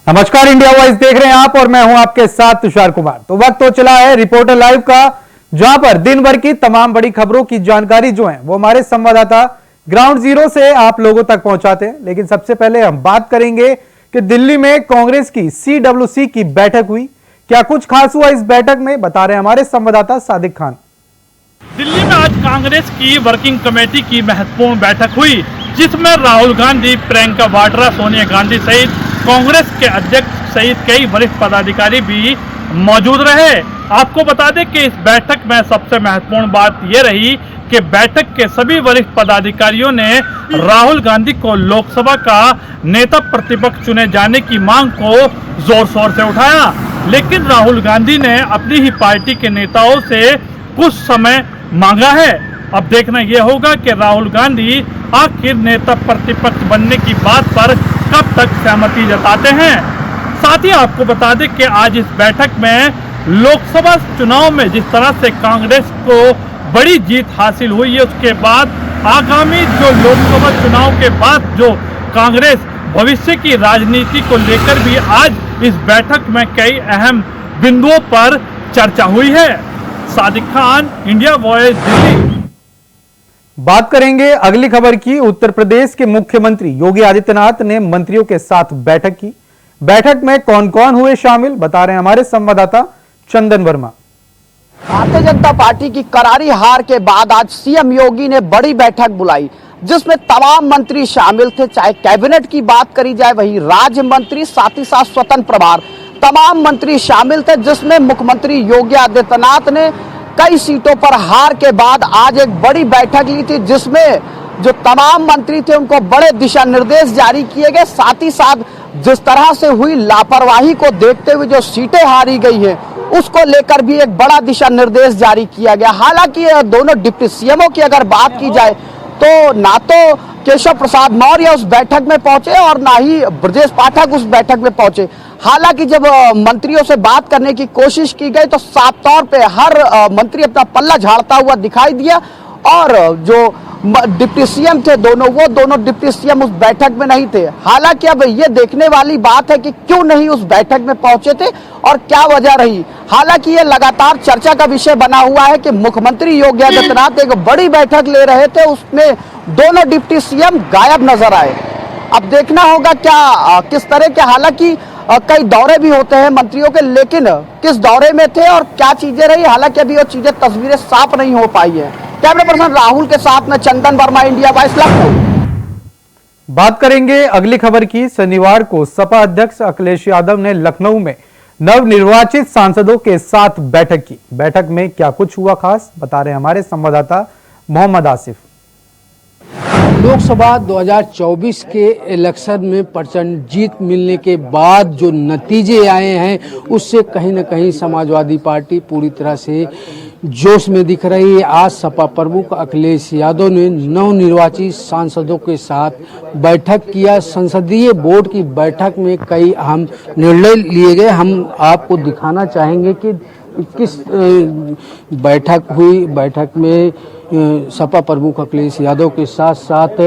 नमस्कार, India voice देख रहे हैं आप और मैं हूं आपके साथ तुषार कुमार। तो वक्त तो चला है रिपोर्टर लाइव का, जहां पर दिन भर की तमाम बड़ी खबरों की जानकारी जो है वो हमारे संवाददाता ग्राउंड जीरो से आप लोगों तक पहुंचाते हैं। लेकिन सबसे पहले हम बात करेंगे कि दिल्ली में कांग्रेस की CWC की बैठक हुई। क्या कुछ खास हुआ इस बैठक में, बता रहे हैं हमारे संवाददाता सादिक खान। दिल्ली में आज कांग्रेस की वर्किंग कमेटी की महत्वपूर्ण बैठक हुई, जिसमें राहुल गांधी, प्रियंका वाड्रा, सोनिया गांधी सहित कांग्रेस के अध्यक्ष सहित कई वरिष्ठ पदाधिकारी भी मौजूद रहे। आपको बता दें कि इस बैठक में सबसे महत्वपूर्ण बात यह रही कि बैठक के सभी वरिष्ठ पदाधिकारियों ने राहुल गांधी को लोकसभा का नेता प्रतिपक्ष चुने जाने की मांग को जोर शोर से उठाया। लेकिन राहुल गांधी ने अपनी ही पार्टी के नेताओं से कुछ समय मांगा है। अब देखना यह होगा कि राहुल गांधी आखिर नेता प्रतिपक्ष बनने की बात पर कब तक सहमति जताते हैं। साथ ही आपको बता दें कि आज इस बैठक में लोकसभा चुनाव में जिस तरह से कांग्रेस को बड़ी जीत हासिल हुई है, उसके बाद आगामी जो लोकसभा चुनाव के बाद जो कांग्रेस भविष्य की राजनीति को लेकर भी आज इस बैठक में कई अहम बिंदुओं पर चर्चा हुई है। Sadiq Khan, India voice, Delhi. बात करेंगे अगली खबर की। उत्तर प्रदेश के मुख्यमंत्री योगी आदित्यनाथ ने मंत्रियों के साथ बैठक की। बैठक में कौन कौन हुए शामिल, बता रहे हैं हमारे संवाददाता चंदन वर्मा। भारतीय जनता पार्टी की करारी हार के बाद आज सीएम योगी ने बड़ी बैठक बुलाई, जिसमें तमाम मंत्री शामिल थे। चाहे कैबिनेट की बात करी जाए, वही राज्य मंत्री, साथ ही साथ स्वतंत्र प्रभार, तमाम मंत्री शामिल थे। जिसमें मुख्यमंत्री योगी आदित्यनाथ ने कई सीटों पर हार के बाद आज एक बड़ी बैठक ली थी, जिसमें जो तमाम मंत्री थे उनको बड़े दिशा निर्देश जारी किए गए। साथ ही साथ जिस तरह से हुई लापरवाही को देखते हुए जो सीटें हारी गई हैं, उसको लेकर भी एक बड़ा दिशा निर्देश जारी किया गया। हालांकि दोनों डिप्टी सीएमओ की अगर बात की जाए तो ना तो केशव प्रसाद मौर्य उस बैठक में पहुंचे और ना ही ब्रजेश पाठक उस बैठक में पहुंचे। हालांकि जब मंत्रियों से बात करने की कोशिश की गई तो साफ तौर पे हर मंत्री अपना पल्ला झाड़ता हुआ दिखाई दिया और जो डिप्टी सीएम थे वो दोनों डिप्टी सीएम उस बैठक में नहीं थे। हालांकि अब ये देखने वाली बात है कि क्यों नहीं उस बैठक में पहुंचे थे और क्या वजह रही। हालांकि ये लगातार चर्चा का विषय बना हुआ है कि मुख्यमंत्री योगी आदित्यनाथ एक बड़ी बैठक ले रहे थे, उसमें दोनों डिप्टी सीएम गायब नजर आए। अब देखना होगा क्या किस तरह के, हालांकि कई दौरे भी होते हैं मंत्रियों के, लेकिन किस दौरे में थे और क्या चीजें रही, हालांकि अभी वो चीजें तस्वीरें साफ नहीं हो पाई है। कैमरा पर्सन राहुल के साथ में चंदन वर्मा, इंडिया वॉइस, लखनऊ। बात करेंगे अगली खबर की। शनिवार को सपा अध्यक्ष अखिलेश यादव ने लखनऊ में नवनिर्वाचित सांसदों के साथ बैठक की। बैठक में क्या कुछ हुआ खास, बता रहे हैं हमारे संवाददाता मोहम्मद आसिफ। लोकसभा 2024 के इलेक्शन में प्रचंड जीत मिलने के बाद जो नतीजे आए हैं, उससे कहीं न कहीं समाजवादी पार्टी पूरी तरह से जोश में दिख रही है। आज सपा प्रमुख अखिलेश यादव ने नवनिर्वाचित सांसदों के साथ बैठक किया। संसदीय बोर्ड की बैठक में कई अहम निर्णय लिए गए। हम आपको दिखाना चाहेंगे कि किस बैठक हुई। बैठक में सपा प्रमुख अखिलेश यादव के साथ साथ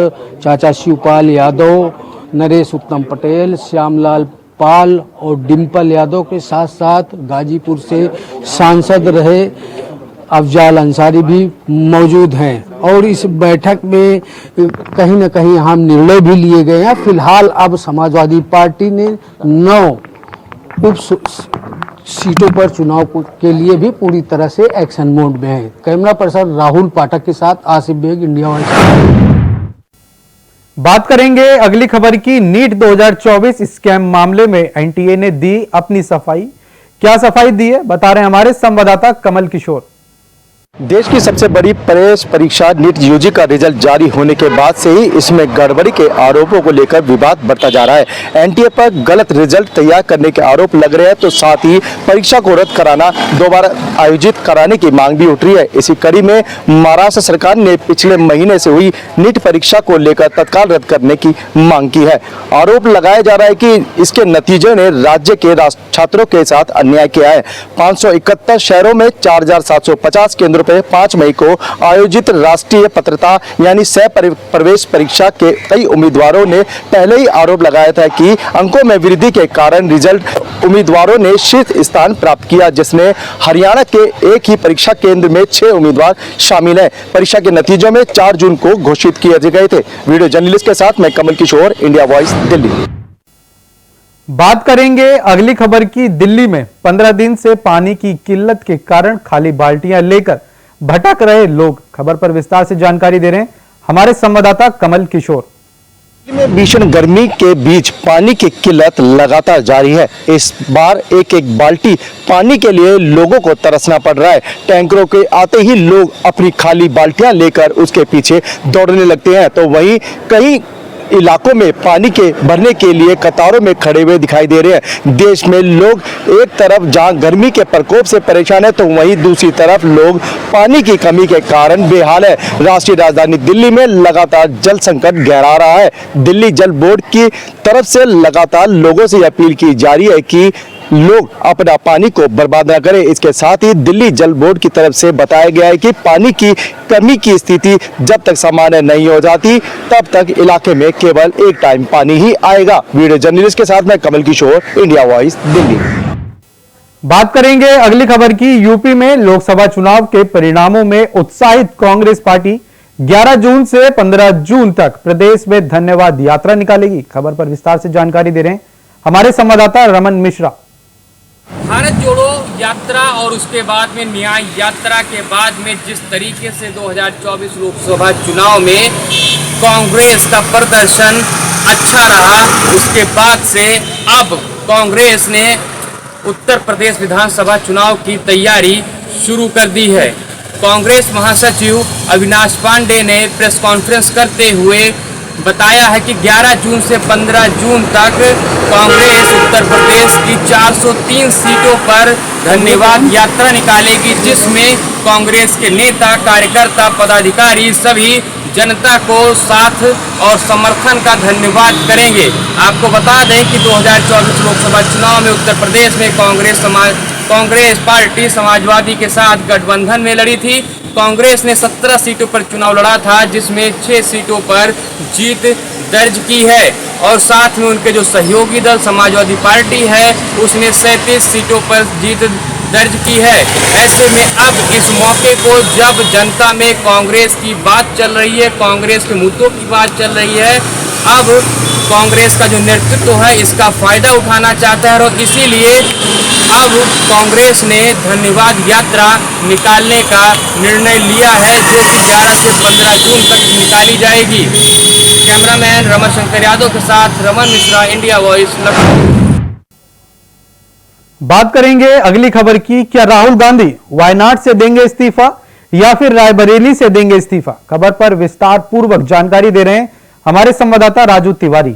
चाचा शिवपाल यादव, नरेश उत्तम पटेल, श्यामलाल पाल और डिम्पल यादव के साथ साथ गाजीपुर से सांसद रहे अफजाल अंसारी भी मौजूद हैं। और इस बैठक में कहीं न कहीं अहम निर्णय भी लिए गए हैं। फिलहाल अब समाजवादी पार्टी ने 9 उप सीटों पर चुनाव के लिए भी पूरी तरह से एक्शन मोड में है। कैमरा पर्सन राहुल पाठक के साथ आसिफ बेग, इंडिया वॉइस। बात करेंगे अगली खबर की। नीट 2024 स्कैम मामले में एनटीए ने दी अपनी सफाई। क्या सफाई दी है, बता रहे हैं हमारे संवाददाता कमल किशोर। देश की सबसे बड़ी प्रवेश परीक्षा नीट यूजी का रिजल्ट जारी होने के बाद से ही इसमें गड़बड़ी के आरोपों को लेकर विवाद बढ़ता जा रहा है। एनटीए पर गलत रिजल्ट तैयार करने के आरोप लग रहे हैं, तो साथ ही परीक्षा को रद्द कराना, दोबारा आयोजित कराने की मांग भी उठ रही है। इसी कड़ी में महाराष्ट्र सरकार ने पिछले महीने से हुई नीट परीक्षा को लेकर तत्काल रद्द करने की मांग की है। आरोप लगाया जा रहा है कि इसके नतीजों ने राज्य के छात्रों के साथ अन्याय किया है। 571 शहरों में 4750 केंद्रों पे 5 मई को आयोजित राष्ट्रीय पात्रता यानी सह प्रवेश परीक्षा के कई उम्मीदवारों ने पहले ही आरोप लगाया था कि अंकों में वृद्धि के कारण रिजल्ट उम्मीदवारों ने शीर्ष स्थान प्राप्त किया, जिसमें हरियाणा के एक ही परीक्षा केंद्र में 6 उम्मीदवार शामिल हैं। परीक्षा के नतीजों में 4 जून को घोषित किए गए थे। वीडियो जर्नलिस्ट के साथ मैं कमल किशोर, इंडिया वॉइस, दिल्ली। बात करेंगे अगली खबर की। दिल्ली में 15 दिन से पानी की किल्लत के कारण खाली बाल्टियां लेकर भटक रहे लोग। खबर पर विस्तार से जानकारी दे रहे हैं हमारे संवाददाता कमल किशोर। दिल्ली में भीषण गर्मी के बीच पानी की किल्लत लगातार जारी है। इस बार एक एक बाल्टी पानी के लिए लोगों को तरसना पड़ रहा है। टैंकरों के आते ही लोग अपनी खाली बाल्टियां लेकर उसके पीछे दौड़ने लगते हैं, तो वहीं कई इलाकों में पानी के भरने के लिए कतारों में खड़े हुए दिखाई दे रहे हैं। देश में लोग एक तरफ जहां गर्मी के प्रकोप से परेशान है, तो वहीं दूसरी तरफ लोग पानी की कमी के कारण बेहाल है। राष्ट्रीय राजधानी दिल्ली में लगातार जल संकट गहरा रहा है। दिल्ली जल बोर्ड की तरफ से लगातार लोगों से अपील की जा रही है कि लोग अपना पानी को बर्बाद न करें। इसके साथ ही दिल्ली जल बोर्ड की तरफ से बताया गया है कि पानी की कमी की स्थिति जब तक सामान्य नहीं हो जाती तब तक इलाके में केवल एक टाइम पानी ही आएगा। वीडियो जर्नलिस्ट के साथ मैं कमल किशोर, इंडिया वॉइस, दिल्ली। बात करेंगे अगली खबर की। यूपी में लोकसभा चुनाव के परिणामों में उत्साहित कांग्रेस पार्टी 11 जून से 15 जून तक प्रदेश में धन्यवाद यात्रा निकालेगी। खबर पर विस्तार से जानकारी दे रहे हैं हमारे संवाददाता रमन मिश्रा। भारत जोड़ो यात्रा और उसके बाद में न्याय यात्रा के बाद में जिस तरीके से 2024 लोकसभा चुनाव में कांग्रेस का प्रदर्शन अच्छा रहा, उसके बाद से अब कांग्रेस ने उत्तर प्रदेश विधानसभा चुनाव की तैयारी शुरू कर दी है। कांग्रेस महासचिव अविनाश पांडे ने प्रेस कॉन्फ्रेंस करते हुए बताया है कि 11 जून से 15 जून तक कांग्रेस उत्तर प्रदेश की 403 सीटों पर धन्यवाद यात्रा निकालेगी, जिसमें कांग्रेस के नेता, कार्यकर्ता, पदाधिकारी सभी जनता को साथ और समर्थन का धन्यवाद करेंगे। आपको बता दें कि 2024 लोकसभा चुनाव में उत्तर प्रदेश में कांग्रेस पार्टी समाजवादी के साथ गठबंधन में लड़ी थी। कांग्रेस ने 17 सीटों पर चुनाव लड़ा था, जिसमें 6 सीटों पर जीत दर्ज की है और साथ में उनके जो सहयोगी दल समाजवादी पार्टी है उसने 37 सीटों पर जीत दर्ज की है। ऐसे में अब इस मौके को जब जनता में कांग्रेस की बात चल रही है, कांग्रेस के मुद्दों की बात चल रही है, अब कांग्रेस का जो नेतृत्व है इसका फायदा उठाना चाहता है और इसीलिए अब कांग्रेस ने धन्यवाद यात्रा निकालने का निर्णय लिया है, जो कि 11 से 15 जून तक निकाली जाएगी। कैमरामैन रमाशंकर यादव के साथ रमन मिश्रा, इंडिया वॉइस, लखनऊ। बात करेंगे अगली खबर की। क्या राहुल गांधी वायनाड से देंगे इस्तीफा या फिर रायबरेली से देंगे इस्तीफा? खबर पर विस्तार पूर्वक जानकारी दे रहे हैं हमारे संवाददाता राजू तिवारी।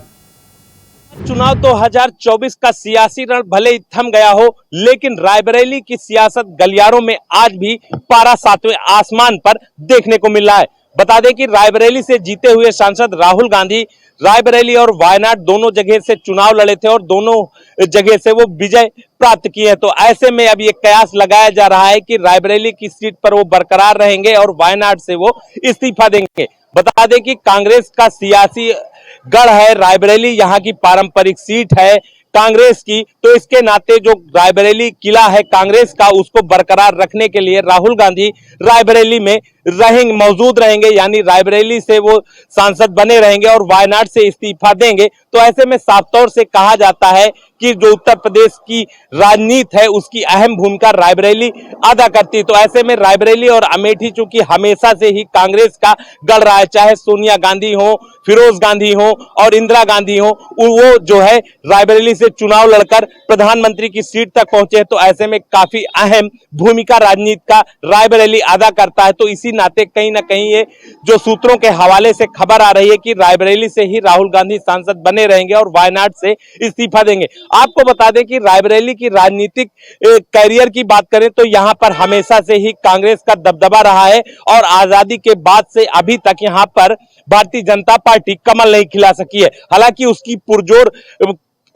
चुनाव 2024 का सियासी रण भले ही थम गया हो, लेकिन रायबरेली की सियासत गलियारों में आज भी पारा 7वें आसमान पर देखने को मिल रहा है। बता दें कि रायबरेली से जीते हुए सांसद राहुल गांधी रायबरेली और वायनाड दोनों जगह से चुनाव लड़े थे और दोनों जगह से वो विजय प्राप्त किए हैं। तो ऐसे में अब ये कयास लगाया जा रहा है कि रायबरेली की सीट पर वो बरकरार रहेंगे और वायनाड से वो इस्तीफा देंगे। बता दें कि कांग्रेस का सियासी गढ़ है रायबरेली, यहाँ की पारंपरिक सीट है कांग्रेस की, तो इसके नाते जो रायबरेली किला है कांग्रेस का, उसको बरकरार रखने के लिए राहुल गांधी रायबरेली में मौजूद रहेंगे, यानी रायबरेली से वो सांसद बने रहेंगे और वायनाड से इस्तीफा देंगे। तो ऐसे में साफ तौर से कहा जाता है कि जो उत्तर प्रदेश की राजनीति है उसकी अहम भूमिका रायबरेली अदा करती है। तो ऐसे में रायबरेली और अमेठी चूंकि हमेशा से ही कांग्रेस का गढ़ रहा है, चाहे सोनिया गांधी हो, फिरोज गांधी हो और इंदिरा गांधी हो, वो जो है रायबरेली से चुनाव लड़कर प्रधानमंत्री की सीट तक पहुंचे। तो ऐसे में काफी अहम भूमिका राजनीति का रायबरेली अदा करता है। तो इसी नाते कहीं ना कहीं ये जो सूत्रों के हवाले से खबर आ रही है कि रायबरेली से ही राहुल गांधी सांसद बने रहेंगे और वायनाड से इस्तीफा देंगे। आपको बता दें कि रायबरेली की राजनीतिक कैरियर की बात करें तो यहाँ पर हमेशा से ही कांग्रेस का दबदबा रहा है और आजादी के बाद से अभी तक यहाँ पर भारतीय जनता पार्टी कमल नहीं खिला सकी है। हालांकि उसकी पुरजोर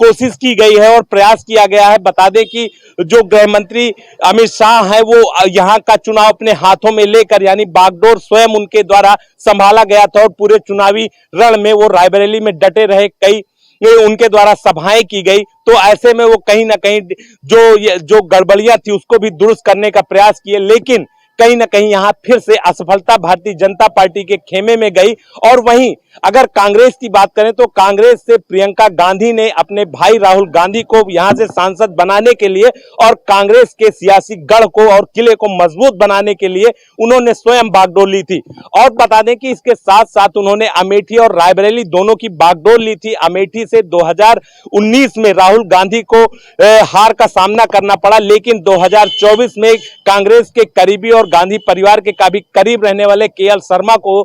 कोशिश की गई है और प्रयास किया गया है। बता दें कि जो गृह मंत्री अमित शाह है वो यहाँ का चुनाव अपने हाथों में लेकर, यानी बागडोर स्वयं उनके द्वारा संभाला गया था और पूरे चुनावी रण में वो रायबरेली में डटे रहे। कई उनके द्वारा सभाएं की गई, तो ऐसे में वो कहीं ना कहीं जो गड़बड़ियां थी उसको भी दुरुस्त करने का प्रयास किए, लेकिन कहीं ना कहीं यहां फिर से असफलता भारतीय जनता पार्टी के खेमे में गई। और वहीं अगर कांग्रेस की बात करें तो कांग्रेस से प्रियंका गांधी ने अपने भाई राहुल गांधी को यहां से सांसद बनाने के लिए और कांग्रेस के सियासी गढ़ को और किले को मजबूत बनाने के लिए उन्होंने स्वयं बागडोर ली थी। और बता दें कि इसके साथ साथ उन्होंने अमेठी और रायबरेली दोनों की बागडोर ली थी। अमेठी से 2019 में राहुल गांधी को हार का सामना करना पड़ा, लेकिन 2024 में कांग्रेस के करीबी और गांधी परिवार के काफी करीब रहने वाले केएल शर्मा को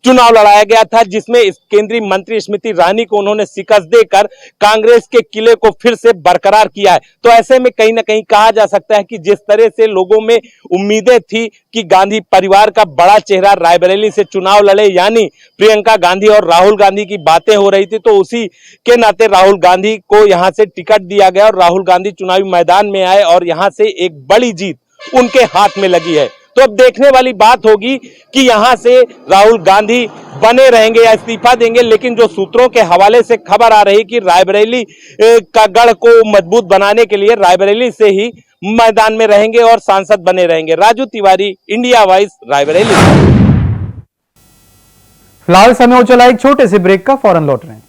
चुनाव लड़ाया गया था, जिसमें केंद्रीय मंत्री स्मृति ईरानी को उन्होंने शिकस्त देकर कांग्रेस के किले को फिर से बरकरार किया है। तो ऐसे में कहीं ना कहीं कहा जा सकता है कि जिस तरह से लोगों में उम्मीदें थी कि गांधी परिवार का बड़ा चेहरा रायबरेली से चुनाव लड़े, यानी प्रियंका गांधी और राहुल गांधी की बातें हो रही थी, तो उसी के नाते राहुल गांधी को यहां से टिकट दिया गया और राहुल गांधी चुनावी मैदान में आए और यहां से एक बड़ी जीत उनके हाथ में लगी है। तो अब देखने वाली बात होगी कि यहां से राहुल गांधी बने रहेंगे या इस्तीफा देंगे, लेकिन जो सूत्रों के हवाले से खबर आ रही कि रायबरेली का गढ़ को मजबूत बनाने के लिए रायबरेली से ही मैदान में रहेंगे और सांसद बने रहेंगे। Raju Tiwari, India voice, Raebareli. फिलहाल समय हो चला एक छोटे से ब्रेक का, फौरन लौट रहे हैं।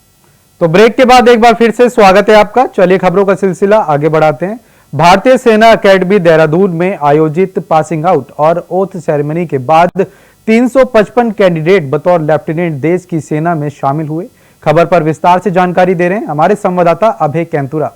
तो ब्रेक के बाद एक बार फिर से स्वागत है आपका। चलिए खबरों का सिलसिला आगे बढ़ाते हैं। भारतीय सेना अकेडमी देहरादून में आयोजित पासिंग आउट और ओथ सेरेमनी के बाद 355 कैंडिडेट बतौर लेफ्टिनेंट देश की सेना में शामिल हुए। खबर पर विस्तार से जानकारी दे रहे हैं हमारे संवाददाता अभय कैंतुरा।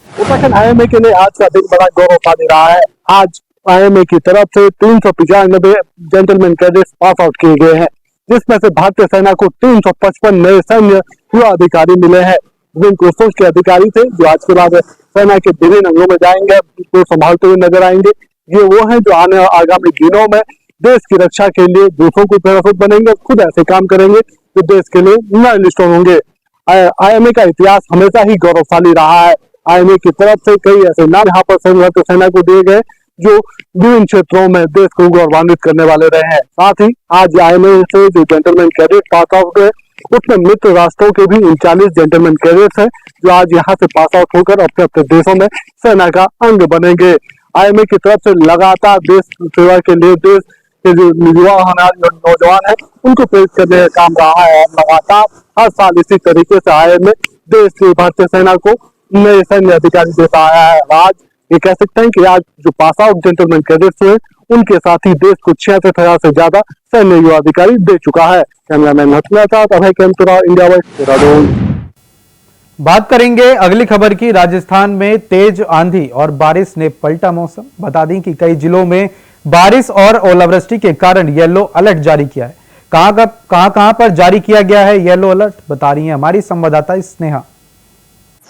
उत्तराखंड आईएमए के लिए आज का दिन बड़ा गौरवशाली रहा है। आज आईएमए की तरफ से 395 जेंटलमैन कैडेट्स पास आउट किए गए हैं, जिसमें से भारतीय सेना को 355 नए सैन्य युवा अधिकारी मिले हैं। विभिन्न कोर्सों के अधिकारी थे जो आज के बाद सेना के विभिन्न अंगों में जाएंगे, उनको संभालते हुए नजर आएंगे। ये वो हैं जो आगामी दिनों में देश की रक्षा के लिए दूसरों को प्रेरित बनेंगे, खुद ऐसे काम करेंगे जो देश के लिए नए एनलिस्टेड होंगे। आईएमए का इतिहास हमेशा ही गौरवशाली रहा है। आईएमए की तरफ से कई ऐसे नाम यहाँ पर भारतीय सेना को दिए गए जो विभिन्न क्षेत्रों में देश को गौरवान्वित करने वाले रहे हैं। साथ ही आज आईएमए से जो जेंटलमैन कैडेट पास आउट हुए, उसमें मित्र राष्ट्रों के भी 39 जेंटलमैन कैडेट्स हैं जो आज यहाँ से पास आउट होकर अपने अपने देशों में सेना का अंग बनेंगे। आईएमए की तरफ से लगातार देश सेवा के लिए देश के जो युवा नौजवान हैं उनको प्रेरित करने का काम रहा है। लगातार हर साल इसी तरीके से आईएमए देश की भारतीय सेना को नए सैन्य अधिकारी देता आया है। आज ये कह सकते हैं कि आज जो पास आउट जेंटलमैन कैडेट्स हुए उनके साथ ही देश को 66,000 से ज्यादा सैन्य युवा अधिकारी दे चुका है। कैमरामैन हसना साथ अभय कैंतुरा, इंडिया वॉइस, देहरादून। बात करेंगे अगली खबर की। राजस्थान में तेज आंधी और बारिश ने पलटा मौसम। बता दें कि कई जिलों में बारिश और ओलावृष्टि के कारण येलो अलर्ट जारी किया है। कहां पर जारी किया गया है येलो अलर्ट, बता रही है हमारी संवाददाता स्नेहा।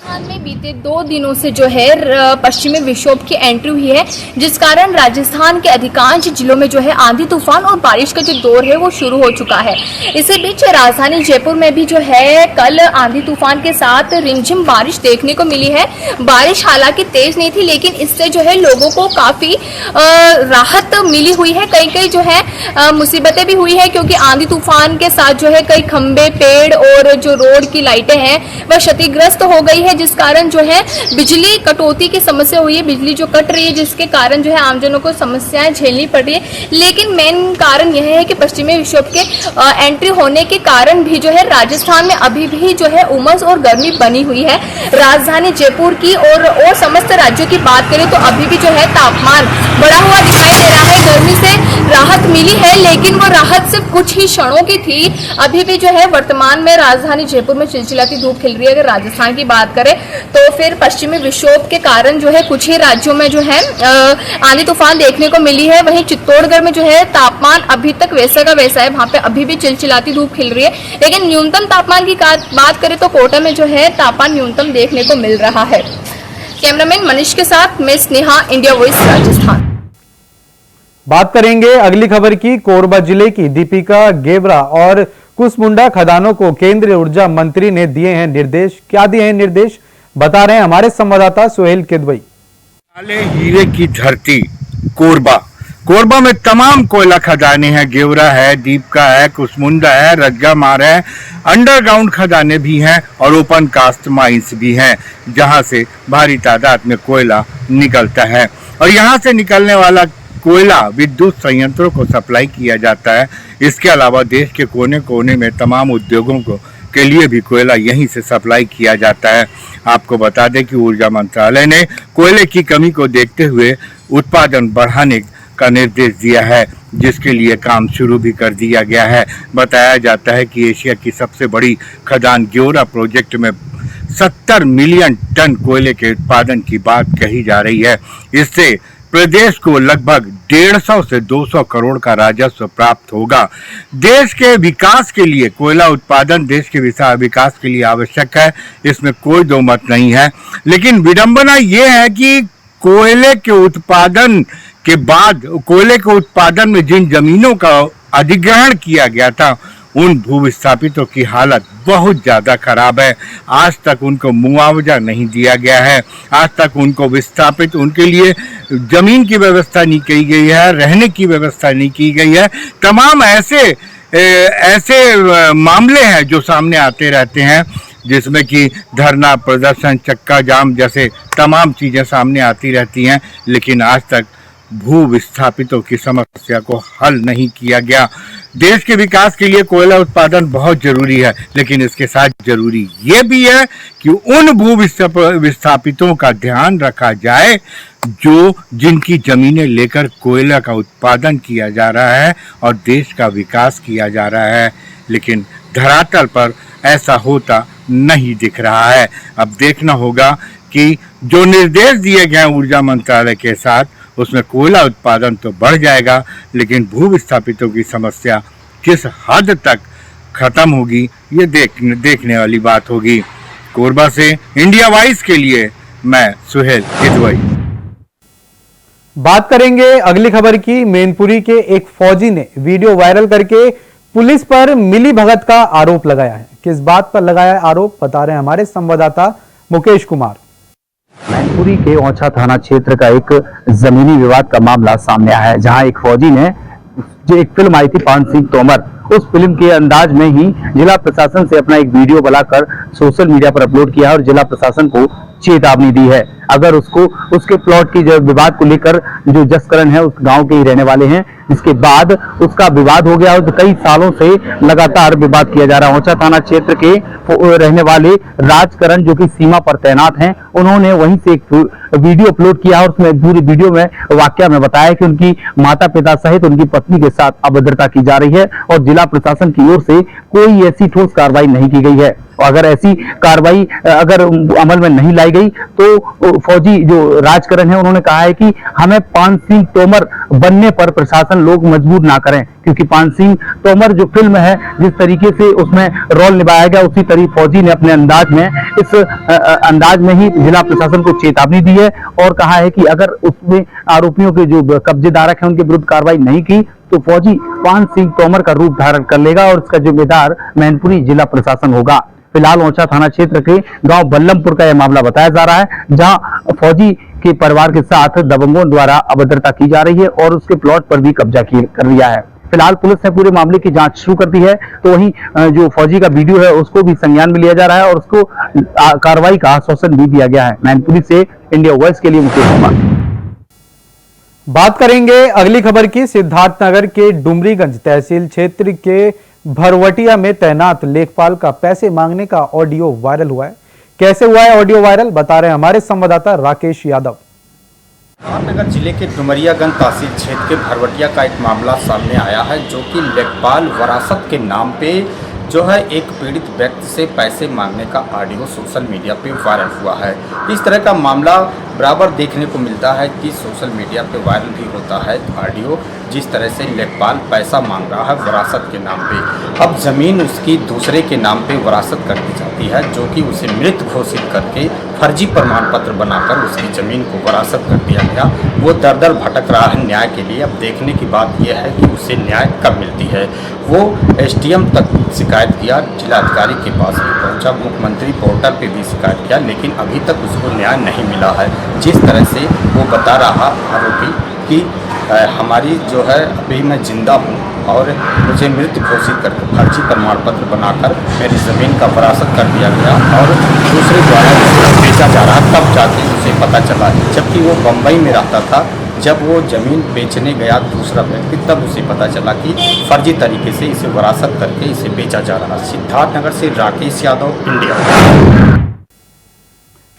राजस्थान में बीते 2 दिनों से जो है पश्चिमी विक्षोभ की एंट्री हुई है, जिस कारण राजस्थान के अधिकांश जिलों में जो है आंधी तूफान और बारिश का जो दौर है वो शुरू हो चुका है। इसी बीच राजधानी जयपुर में भी जो है कल आंधी तूफान के साथ रिमझिम बारिश देखने को मिली है। बारिश हालांकि तेज नहीं थी, लेकिन इससे जो है लोगों को काफी राहत मिली हुई है। कई जो है मुसीबतें भी हुई है, क्योंकि आंधी तूफान के साथ जो है कई खंबे, पेड़ और जो रोड की लाइटें हैं वह क्षतिग्रस्त हो गई है, जिस कारण जो है बिजली कटौती की समस्या हुई है। बिजली जो कट रही है, जिसके कारण जो है आमजनों को समस्याएं झेलनी पड़ रही है। लेकिन मेन कारण यह है कि पश्चिमी विक्षोभ के एंट्री होने के कारण भी जो है राजस्थान में अभी भी जो है उमस और गर्मी बनी हुई है। राजधानी जयपुर की और समस्त राज्यों की बात करें तो अभी भी जो है तापमान बढ़ा हुआ दिखाई दे रहा है। गर्मी से राहत मिली है, लेकिन वो राहत सिर्फ कुछ ही क्षणों की थी। अभी भी जो है वर्तमान में राजधानी जयपुर में चिलचिलाती धूप खिल रही है। अगर राजस्थान की बात करें तो फिर पश्चिमी विक्षोभ के कारण जो है कुछ ही राज्यों में जो है आंधी तूफान देखने को मिली है। वहीं चित्तौड़गढ़ में जो है तापमान अभी तक वैसा का वैसा है, वहां पे अभी भी चिलचिलाती धूप खिल रही है। लेकिन न्यूनतम तापमान की बात करें तो कोटा में जो है तापमान न्यूनतम देखने को मिल रहा है। कैमरामैन मनीष के साथ मैं स्नेहा, इंडिया वॉइस, राजस्थान। बात करेंगे अगली खबर की। कोरबा जिले की दीपिका गेवरा और कुसमुंडा खदानों को केंद्रीय ऊर्जा मंत्री ने दिए हैं निर्देश। क्या दिए हैं निर्देश, बता रहे हैं हमारे संवाददाता सुहेल किदवई। काले हीरे की धरती कोरबा। कोरबा में तमाम कोयला खदाने हैं, गेवरा है, दीपका है, कुसमुंडा है, रज्गामार है, अंडरग्राउंड खदाने भी हैं और ओपन कास्ट माइंस भी हैं, जहां से भारी तादाद में कोयला निकलता है और यहां से निकलने वाला कोयला विद्युत संयंत्रों को सप्लाई किया जाता है। इसके अलावा देश के कोने कोने में तमाम उद्योगों को के लिए भी कोयला यहीं से सप्लाई किया जाता है। आपको बता दें कि ऊर्जा मंत्रालय ने कोयले की कमी को देखते हुए उत्पादन बढ़ाने का निर्देश दिया है, जिसके लिए काम शुरू भी कर दिया गया है। बताया जाता है कि एशिया की सबसे बड़ी खदान गेवरा प्रोजेक्ट में 70 मिलियन टन कोयले के उत्पादन की बात कही जा रही है। इससे प्रदेश को लगभग 150 से 200 करोड़ का राजस्व प्राप्त होगा। देश के विकास के लिए कोयला उत्पादन देश के विकास के लिए आवश्यक है, इसमें कोई दो मत नहीं है। लेकिन विडंबना ये है कि कोयले के उत्पादन के बाद कोयले के उत्पादन में जिन जमीनों का अधिग्रहण किया गया था उन भू विस्थापितों की हालत बहुत ज्यादा खराब है। आज तक उनको मुआवजा नहीं दिया गया है, आज तक उनको विस्थापित उनके लिए जमीन की व्यवस्था नहीं की गई है, रहने की व्यवस्था नहीं की गई है। तमाम ऐसे मामले हैं जो सामने आते रहते हैं, जिसमें कि धरना प्रदर्शन, चक्का जाम जैसे तमाम चीजें सामने आती रहती हैं, लेकिन आज तक भू विस्थापितों की समस्या को हल नहीं किया गया। देश के विकास के लिए कोयला उत्पादन बहुत जरूरी है, लेकिन इसके साथ जरूरी ये भी है कि उन भू विस्थापितों का ध्यान रखा जाए जो जिनकी जमीनें लेकर कोयला का उत्पादन किया जा रहा है और देश का विकास किया जा रहा है। लेकिन धरातल पर ऐसा होता नहीं दिख रहा है। अब देखना होगा कि जो निर्देश दिए गए ऊर्जा मंत्रालय के साथ, उसमें कोयला उत्पादन तो बढ़ जाएगा, लेकिन भू विस्थापितों की समस्या किस हद तक खत्म होगी ये देखने वाली बात होगी। कोरबा से इंडिया वॉइस के लिए मैं सुहेल किदवई। बात करेंगे अगली खबर की। मैनपुरी के एक फौजी ने वीडियो वायरल करके पुलिस पर मिली भगत का आरोप लगाया है। किस बात पर लगाया आरोप, बता रहे हैं हमारे संवाददाता मुकेश कुमार। मैनपुरी के औंछा थाना क्षेत्र का एक जमीनी विवाद का मामला सामने आया है, जहां एक फौजी ने जो एक फिल्म आई थी पान सिंह तोमर, उस फिल्म के अंदाज में ही जिला प्रशासन से अपना एक वीडियो बनाकर सोशल मीडिया पर अपलोड किया और जिला प्रशासन को चेतावनी दी है। अगर उसको उसके प्लॉट की जो विवाद को लेकर जो जसकरण है उस गांव के ही रहने वाले हैं, जिसके बाद उसका विवाद हो गया और कई सालों से लगातार विवाद किया जा रहा है। औंछा थाना क्षेत्र के रहने वाले राजकरण जो कि सीमा पर तैनात हैं, उन्होंने वहीं से एक वीडियो अपलोड किया और उसमें पूरी वीडियो में वाकया में बताया कि उनकी माता पिता सहित उनकी पत्नी के साथ अभद्रता की जा रही है और जिला प्रशासन की ओर से कोई ऐसी ठोस कार्रवाई नहीं की गई है। अगर ऐसी कार्रवाई अगर अमल में नहीं लाई गई तो फौजी जो राजकरण है उन्होंने कहा है कि हमें पान सिंह तोमर बनने पर प्रशासन लोग मजबूर ना करें, क्योंकि पान सिंह तोमर जो फिल्म है जिस तरीके से उसमें रोल निभाया गया उसी तरीके फौजी ने अपने अंदाज में इस अंदाज में ही जिला प्रशासन को चेतावनी दी है और कहा है कि अगर उसमें आरोपियों के जो कब्जेदारक हैं उनके विरुद्ध कार्रवाई नहीं की तो फौजी पान सिंह तोमर का रूप धारण कर लेगा और इसका जिम्मेदार मैनपुरी जिला प्रशासन होगा। फिलहाल औंछा थाना क्षेत्र के गांव बल्लमपुर का यह मामला बताया जा रहा है, जहां फौजी के परिवार के साथ दबंगों द्वारा अभद्रता की जा रही है और उसके प्लॉट पर भी कब्जा कर लिया है। फिलहाल पुलिस ने पूरे मामले की जांच शुरू कर दी है, तो वहीं जो फौजी का वीडियो है उसको भी संज्ञान में लिया जा रहा है और उसको कार्रवाई का आश्वासन भी दिया गया है। मैनपुरी से इंडिया वॉइस के लिए मुकेश कुमार। बात करेंगे अगली खबर की। सिद्धार्थनगर के डुमरीगंज तहसील क्षेत्र के भरवटिया में तैनात लेखपाल का पैसे मांगने का ऑडियो वायरल हुआ है। कैसे हुआ है ऑडियो वायरल, बता रहे हैं हमारे संवाददाता राकेश यादव। सिद्धार्थनगर जिले के डुमरियागंज तहसील क्षेत्र के भरवटिया का एक मामला सामने आया है, जो कि लेखपाल वरासत के नाम पे जो है एक पीड़ित व्यक्ति से पैसे मांगने का ऑडियो सोशल मीडिया पे वायरल हुआ है। इस तरह का मामला बराबर देखने को मिलता है कि सोशल मीडिया पे वायरल भी होता है ऑडियो, जिस तरह से लेखपाल पैसा मांग रहा है वरासत के नाम पे। अब ज़मीन उसकी दूसरे के नाम पे वरासत कर दी जाती है, जो कि उसे मृत घोषित करके फर्जी प्रमाण पत्र बनाकर उसकी ज़मीन को वरासत कर दिया गया। वो दर भटक रहा है न्याय के लिए। अब देखने की बात यह है कि उसे न्याय कब मिलती है। वो एसडीएम तक शिकायत किया, जिलाधिकारी के पास भी पहुंचा, मुख्यमंत्री पोर्टल पे भी शिकायत किया, लेकिन अभी तक उसको न्याय नहीं मिला है। जिस तरह से वो बता रहा आरोपी कि हमारी जो है अभी मैं जिंदा हूँ और मुझे मृत घोषित करके फर्जी प्रमाण पत्र बनाकर मेरी ज़मीन का वरासत कर दिया गया और दूसरे द्वारा बेचा जा रहा, तब जाके उसे पता चला। जबकि वो बम्बई में रहता था। जब वो ज़मीन बेचने गया दूसरा व्यक्ति, तब उसे पता चला कि फर्जी तरीके से इसे वरासत करके इसे बेचा जा रहा। सिद्धार्थनगर से राकेश यादव, इंडिया।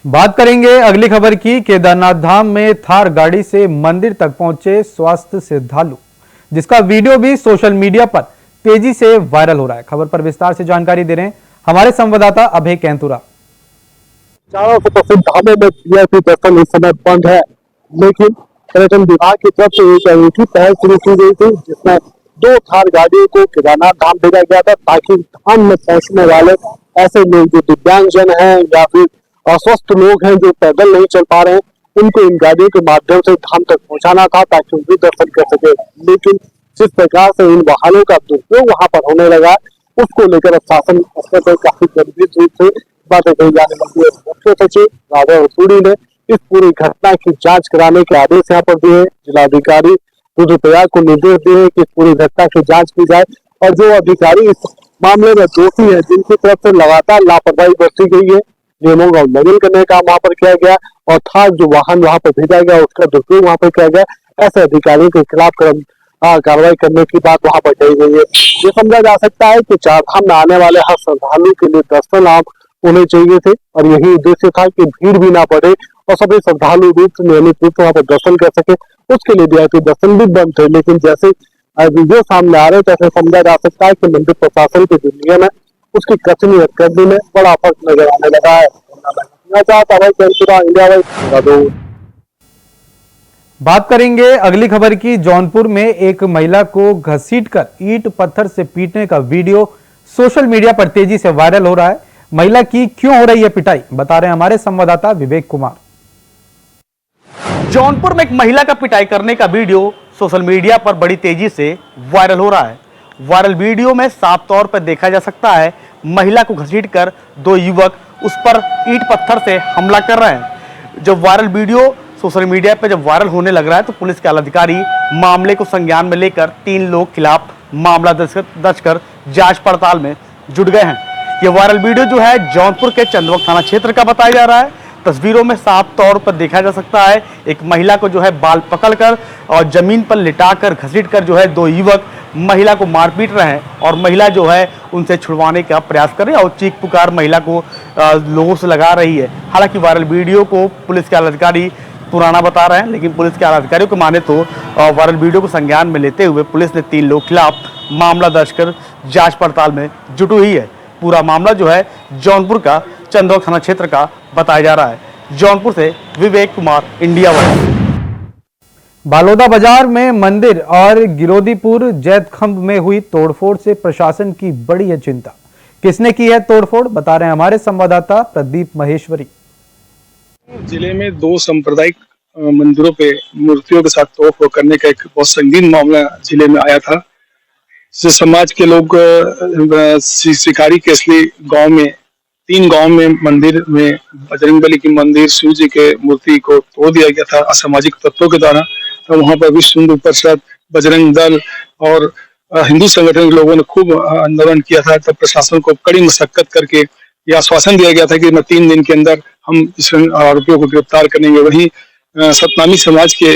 बात करेंगे अगली खबर की। केदारनाथ धाम में थार गाड़ी से मंदिर तक पहुंचे स्वास्थ्य श्रद्धालु, जिसका वीडियो भी सोशल मीडिया पर तेजी से वायरल हो रहा है। खबर पर विस्तार से जानकारी दे रहे हैं हमारे संवाददाता अभय कैंतुरा। चारों से प्रसिद्ध धामों में वीआईपी दर्शन इस समय बंद है, लेकिन पर्यटन विभाग की तरफ से एक अनूठी पहल शुरू की गई थी, जिसमें 2 थार गाड़ियों को केदारनाथ धाम भेजा गया था, ताकि धाम में पहुंचने वाले ऐसे लोग जो दिव्यांगजन हैं या फिर अस्वस्थ लोग हैं जो पैदल नहीं चल पा रहे हैं, उनको इन गाड़ियों के माध्यम से धाम तक पहुंचाना था ताकि उनके दर्शन कर सके। लेकिन जिस प्रकार से इन वाहनों का दुरुपयोग वहां पर होने लगा, उसको लेकर शासन स्तर पर काफी गंभीर रूप से बातें कही जाने लगी है। मुख्य सचिव राघव रतूड़ी ने इस पूरी घटना की जांच कराने के आदेश यहाँ पर दिए। जिलाधिकारी रुद्रप्रयाग को निर्देश दिए कि इस पूरी घटना की जांच की जाए और जो अधिकारी इस मामले में दोषी है, जिनकी तरफ से लगातार लापरवाही बरती गई है, नियमों का उल्लंघन करने का वहां पर किया गया और था जो वाहन वहां पर भेजा गया उसका दुरुपयोग वहां पर किया गया, ऐसे अधिकारियों के खिलाफ कार्रवाई करने की बात वहां पर कही गई है। ये समझा जा सकता है कि चार धाम में आने वाले हर श्रद्धालु के लिए दर्शन लाभ होने चाहिए थे और यही उद्देश्य था कि भीड़ भी ना बढ़े और सभी श्रद्धालु रूप से नियमित रूप से वहां पर दर्शन कर सके। उसके लिए वीआईपी दर्शन भी बंद थे, लेकिन जैसे वीडियो सामने आ रहे तैसे समझा जा सकता है कि मंदिर प्रशासन के जो नियम है उसकी कथनी करने में बड़ा फर्क नजर आने लगा है। बात करेंगे अगली खबर की। जौनपुर में एक महिला को घसीटकर ईंट पत्थर से पीटने का वीडियो सोशल मीडिया पर तेजी से वायरल हो रहा है। महिला की क्यों हो रही है पिटाई, बता रहे हैं हमारे संवाददाता विवेक कुमार। जौनपुर में एक महिला का पिटाई करने का वीडियो सोशल मीडिया पर बड़ी तेजी से वायरल हो रहा है। वायरल वीडियो में साफ तौर पर देखा जा सकता है महिला को घसीटकर 2 युवक उस पर ईंट पत्थर से हमला कर रहे हैं। जब वायरल वीडियो सोशल मीडिया पर जब वायरल होने लग रहा है तो पुलिस के अधिकारी मामले को संज्ञान में लेकर 3 लोग खिलाफ मामला दर्ज कर जांच पड़ताल में जुट गए हैं। ये वायरल वीडियो जो है जौनपुर के चंदवक थाना क्षेत्र का बताया जा रहा है। तस्वीरों में साफ तौर पर देखा जा सकता है एक महिला को जो है बाल पकड़कर और जमीन पर लिटाकर घसीटकर जो है 2 युवक महिला को मारपीट रहे हैं और महिला जो है उनसे छुड़वाने का प्रयास कर रही है और चीख पुकार महिला को लोगों से लगा रही है। हालांकि वायरल वीडियो को पुलिस के अधिकारी पुराना बता रहे हैं, लेकिन पुलिस के अधिकारियों को माने तो वायरल वीडियो को संज्ञान में लेते हुए पुलिस ने 3 लोग खिलाफ मामला दर्ज कर जांच पड़ताल में जुटी हुई है। पूरा मामला जो है जौनपुर का चंदौक थाना क्षेत्र का बताया जा रहा है। जौनपुर से विवेक कुमार, इंडिया वाइज। बालोदा बाजार में मंदिर और गिरोदीपुर जैतखंभ में हुई तोड़फोड़ से प्रशासन की बड़ी है चिंता। किसने की है तोड़फोड़, बता रहे हैं हमारे संवाददाता प्रदीप महेश्वरी। जिले में 2 सांप्रदायिक मंदिरों पे मूर्तियों के साथ तोड़फोड़ करने का एक बहुत संगीन मामला जिले में आया था। समाज के लोग शिकारी केसली गांव में 3 गांव में मंदिर में बजरंगबली की मंदिर, शिव जी के मूर्ति को तोड़ दिया गया था असामाजिक तत्वों के द्वारा। तो वहां पर विश्व हिंदू परिषद, बजरंग दल और हिंदू संगठन के लोगों ने खूब आंदोलन किया था। तब प्रशासन को कड़ी मशक्कत करके यह आश्वासन दिया गया था कि 3 दिन के अंदर हम इस आरोपियों को गिरफ्तार करेंगे। वहीं सतनामी समाज के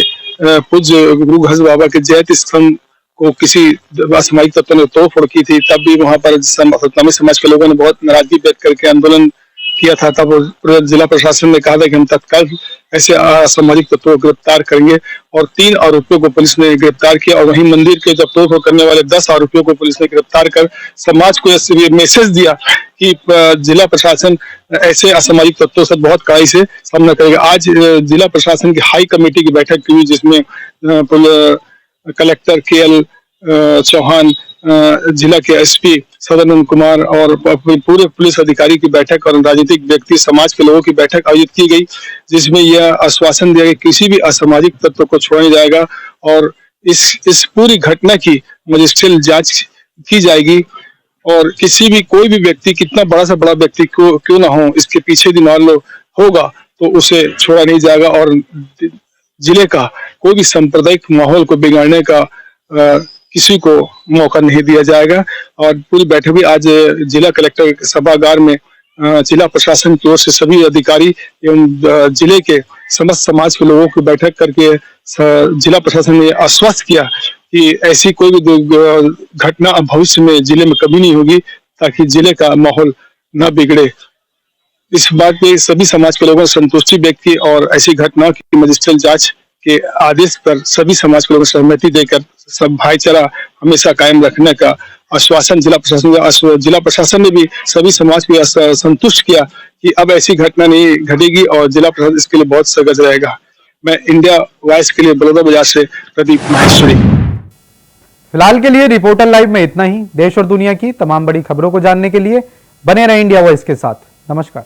पूज्य गुरु घस बाबा के जैत स्तंभ को किसी असामाजिक तत्व ने तोड़फोड़ की थी, तब भी वहां पर सतनामी समाज के लोगों ने बहुत नाराजगी व्यक्त करके आंदोलन किया था। तब जिला प्रशासन ने कहा था कि हम तत्काल ऐसे असामाजिक तत्वों को गिरफ्तार करेंगे और 3 आरोपियों को पुलिस ने गिरफ्तार किया। और वहीं मंदिर के जब तोड़फोड़ करने वाले 10 आरोपियों को पुलिस ने गिरफ्तार कर समाज को ये मैसेज दिया कि जिला प्रशासन ऐसे असामाजिक तत्वों से बहुत कड़ाई से सामना करेगा। आज जिला प्रशासन की हाई कमेटी की बैठक हुई, जिसमें कलेक्टर KL चौहान, जिला के एसपी सदानंद कुमार और पूरे पुलिस अधिकारी की बैठक और राजनीतिक व्यक्ति समाज के लोगों की बैठक आयोजित की गई, जिसमें यह आश्वासन दिया गया किसी भी असामाजिक तत्व को छोड़ा नहीं जाएगा और इस पूरी घटना की मजिस्ट्रियल जांच की जाएगी और किसी भी कोई भी व्यक्ति कितना बड़ा से बड़ा व्यक्ति क्यों ना हो, इसके पीछे भी मान लो होगा तो उसे छोड़ा नहीं जाएगा और जिले का कोई भी सांप्रदायिक माहौल को बिगाड़ने का किसी को मौका नहीं दिया जाएगा। और पूरी बैठक भी आज जिला कलेक्टर सभागार में जिला प्रशासन की ओर से सभी अधिकारी एवं जिले के समस्त समाज के लोगों की बैठक करके जिला प्रशासन ने आश्वस्त किया कि ऐसी कोई भी घटना अब भविष्य में जिले में कभी नहीं होगी, ताकि जिले का माहौल न बिगड़े। इस बात पे सभी समाज के लोगों ने संतुष्टि व्यक्त की और ऐसी घटनाओं की मजिस्ट्रियल जांच के आदेश पर सभी समाज के लोगों को सहमति देकर सब भाईचारा हमेशा कायम रखने का आश्वासन जिला प्रशासन ने भी सभी समाज को संतुष्ट किया कि अब ऐसी घटना नहीं घटेगी और जिला प्रशासन इसके लिए बहुत सजग रहेगा। मैं इंडिया वॉइस के लिए बड़ौदा बाजार से प्रदीप माहेश्वरी। फिलहाल के लिए रिपोर्टर लाइव में इतना ही। देश और दुनिया की तमाम बड़ी खबरों को जानने के लिए बने रहे इंडिया वॉइस के साथ। नमस्कार।